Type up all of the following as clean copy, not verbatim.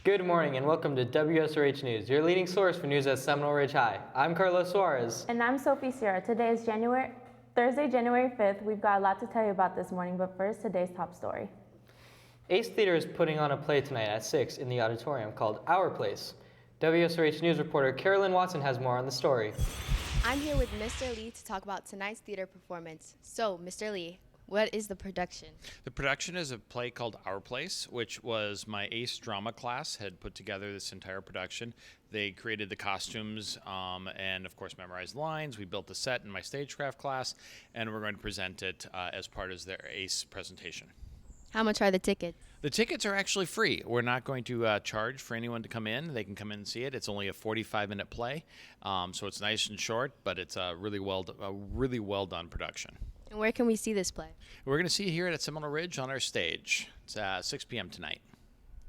Good morning and welcome to WSRH News, your leading source for news at Seminole Ridge High. I'm Carlos Suarez. And I'm Sophie Sierra. Today is Thursday, January 5th. We've got a lot to tell you about this morning, but first, today's top story. Ace Theater is putting on a play tonight at 6 in the auditorium called Our Place. WSRH News reporter Carolyn Watson has more on the story. I'm here with Mr. Lee to talk about tonight's theater performance. So, Mr. Lee, what is the production? The production is a play called Our Place, which was my ACE drama class had put together this entire production. They created the costumes and, of course, memorized lines. We built the set in my stagecraft class, and we're going to present it as part of their ACE presentation. How much are the tickets? The tickets are actually free. We're not going to charge for anyone to come in. They can come in and see it. It's only a 45-minute play, so it's nice and short, but it's a really well done production. And where can we see this play? We're going to see it here at Seminole Ridge on our stage. It's 6 p.m. tonight.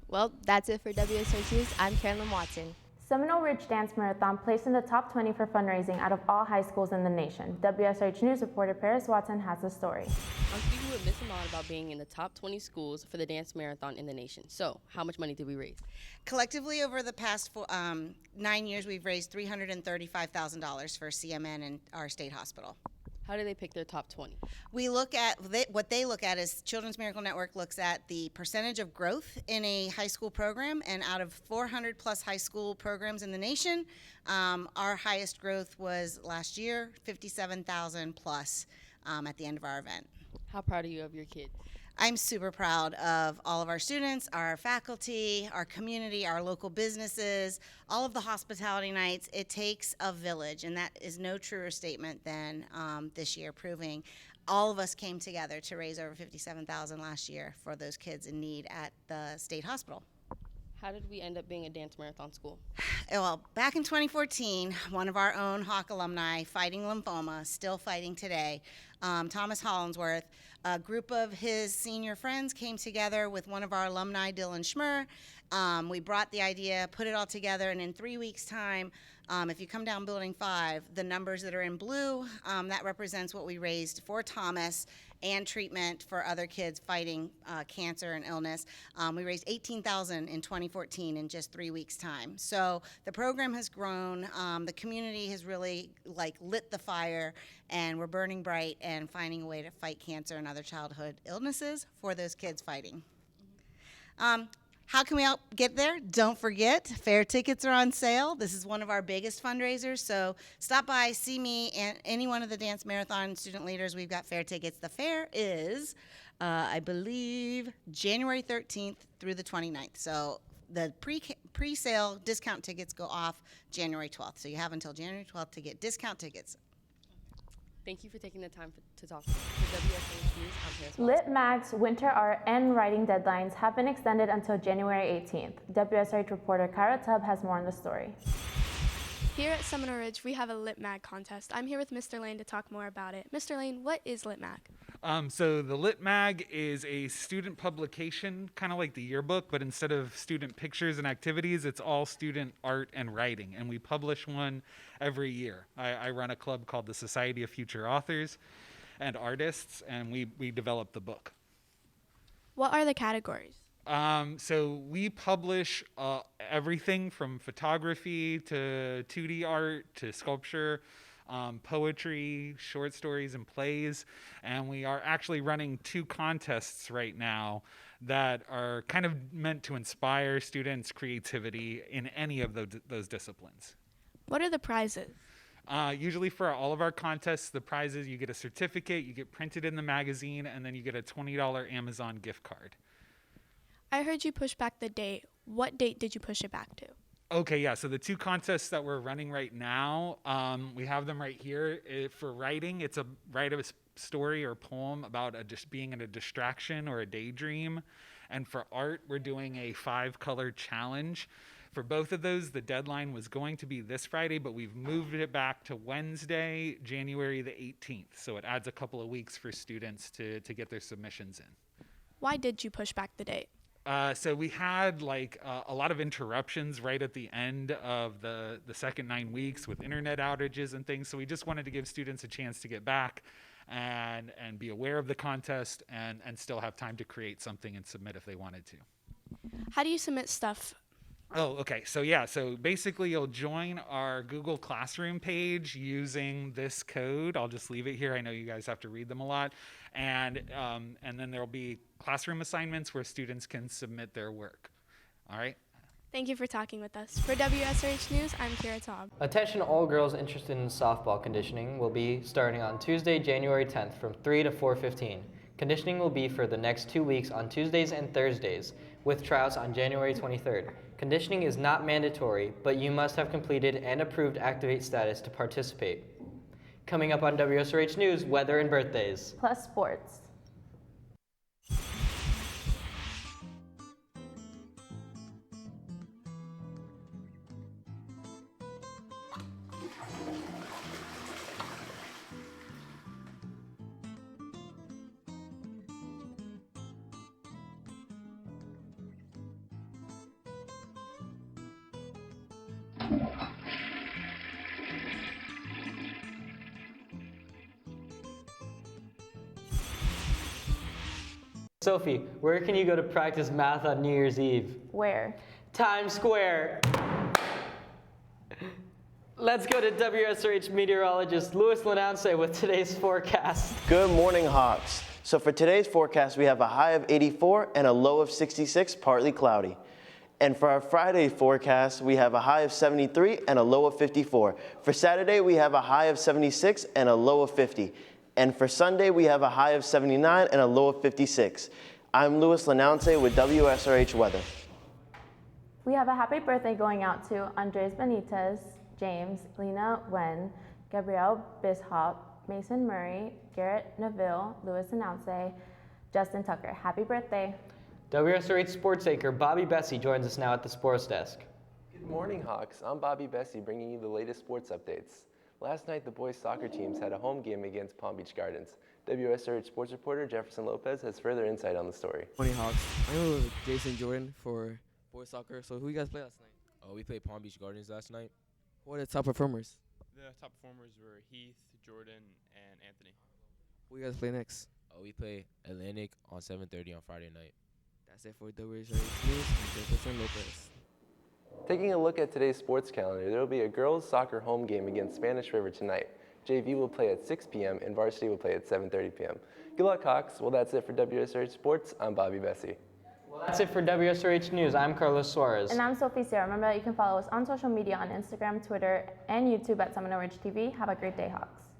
Well, that's it for WSRH News. I'm Carolyn Watson. Seminole Ridge Dance Marathon placed in the top 20 for fundraising out of all high schools in the nation. WSRH News reporter Paris Watson has the story. I'm speaking with Miss Seminole about being in the top 20 schools for the dance marathon in the nation. So, how much money did we raise? Collectively, over the past 9 years, we've raised $335,000 for CMN and our state hospital. How do they pick their top 20? We look at what they look at is Children's Miracle Network looks at the percentage of growth in a high school program, and out of 400 plus high school programs in the nation, our highest growth was last year, 57,000 plus at the end of our event. How proud are you of your kids? I'm super proud of all of our students, our faculty, our community, our local businesses, all of the hospitality nights. It takes a village, and that is no truer statement than this year, proving all of us came together to raise over $57,000 last year for those kids in need at the state hospital. How did we end up being a dance marathon school? Well, back in 2014, one of our own Hawk alumni fighting lymphoma, still fighting today, Thomas Hollinsworth, a group of his senior friends came together with one of our alumni, Dylan Schmer. We brought the idea, put it all together, and in 3 weeks' time, if you come down Building 5, the numbers that are in blue, that represents what we raised for Thomas and treatment for other kids fighting cancer and illness. We raised $18,000 in 2014 in just 3 weeks' time. So the program has grown. The community has really lit the fire, and we're burning bright and finding a way to fight cancer and other childhood illnesses for those kids fighting. How can we get there? Don't forget, fare tickets are on sale. This is one of our biggest fundraisers, so stop by, see me, and any one of the Dance Marathon student leaders. We've got fare tickets. The fair is, I believe, January 13th through the 29th. So the pre-sale discount tickets go off January 12th. So you have until January 12th to get discount tickets. Thank you for taking the time to talk to WSRH News. I'm Paris Watson. Lit Mag's winter art and writing deadlines have been extended until January 18th. WSRH reporter Kyra Tubb has more on the story. Here at Seminole Ridge, we have a Lit Mag contest. I'm here with Mr. Lane to talk more about it. Mr. Lane, what is Lit Mag? So the Lit Mag is a student publication, kind of like the yearbook, but instead of student pictures and activities, it's all student art and writing. And we publish one every year. I run a club called the Society of Future Authors and Artists, and we develop the book. What are the categories? So we publish everything from photography to 2D art to sculpture, poetry, short stories, and plays. And we are actually running 2 contests right now that are kind of meant to inspire students' creativity in any of those disciplines. What are the prizes? Usually for all of our contests, the prizes, you get a certificate, you get printed in the magazine, and then you get a $20 Amazon gift card. I heard you push back the date. What date did you push it back to? Okay, yeah, so the 2 contests that we're running right now, we have them right here. For writing, it's write a story or poem about just being in a distraction or a daydream. And for art, we're doing a 5-color challenge. For both of those, the deadline was going to be this Friday, but we've moved it back to Wednesday, January the 18th. So it adds a couple of weeks for students to get their submissions in. Why did you push back the date? So we had a lot of interruptions right at the end of the second 9 weeks with internet outages and things. So we just wanted to give students a chance to get back and be aware of the contest and still have time to create something and submit if they wanted to. How do you submit stuff Oh, okay. So yeah, so basically you'll join our Google Classroom page using this code. I'll just leave it here. I know you guys have to read them a lot. And then there'll be classroom assignments where students can submit their work. All right? Thank you for talking with us. For WSRH News, I'm Kira Taub. Attention all girls interested in softball conditioning will be starting on Tuesday, January 10th from 3 to 4:15. Conditioning will be for the next 2 weeks on Tuesdays and Thursdays, with tryouts on January 23rd. Conditioning is not mandatory, but you must have completed and approved Activate status to participate. Coming up on WSRH News, weather and birthdays. Plus sports. Sophie, where can you go to practice math on New Year's Eve? Where? Times Square. Let's go to WSRH meteorologist Louis Lenounce with today's forecast. Good morning, Hawks. So for today's forecast, we have a high of 84 and a low of 66, partly cloudy. And for our Friday forecast, we have a high of 73 and a low of 54. For Saturday, we have a high of 76 and a low of 50. And for Sunday, we have a high of 79 and a low of 56. I'm Louis Lenounce with WSRH Weather. We have a happy birthday going out to Andres Benitez, James, Lena Wen, Gabrielle Bishop, Mason Murray, Garrett Neville, Louis Lenounce, Justin Tucker. Happy birthday. WSRH sports anchor Bobby Bessie joins us now at the sports desk. Good morning, Hawks. I'm Bobby Bessie bringing you the latest sports updates. Last night, the boys' soccer teams had a home game against Palm Beach Gardens. WSRH sports reporter Jefferson Lopez has further insight on the story. Morning, Hawks. I'm with Jason Jordan for boys soccer. So who you guys play last night? We played Palm Beach Gardens last night. Who are the top performers? The top performers were Heath, Jordan, and Anthony. Who you guys play next? We play Atlantic on 7:30 on Friday night. That's it for WSRH News. I'm Jefferson Lopez. Taking a look at today's sports calendar, there will be a girls' soccer home game against Spanish River tonight. JV will play at 6 p.m. and varsity will play at 7:30 p.m. Good luck, Hawks. Well, that's it for WSRH Sports. I'm Bobby Bessie. Well, that's it for WSRH News. I'm Carlos Suarez. And I'm Sophie Sarah. Remember that you can follow us on social media on Instagram, Twitter, and YouTube at Seminole Ridge TV. Have a great day, Hawks.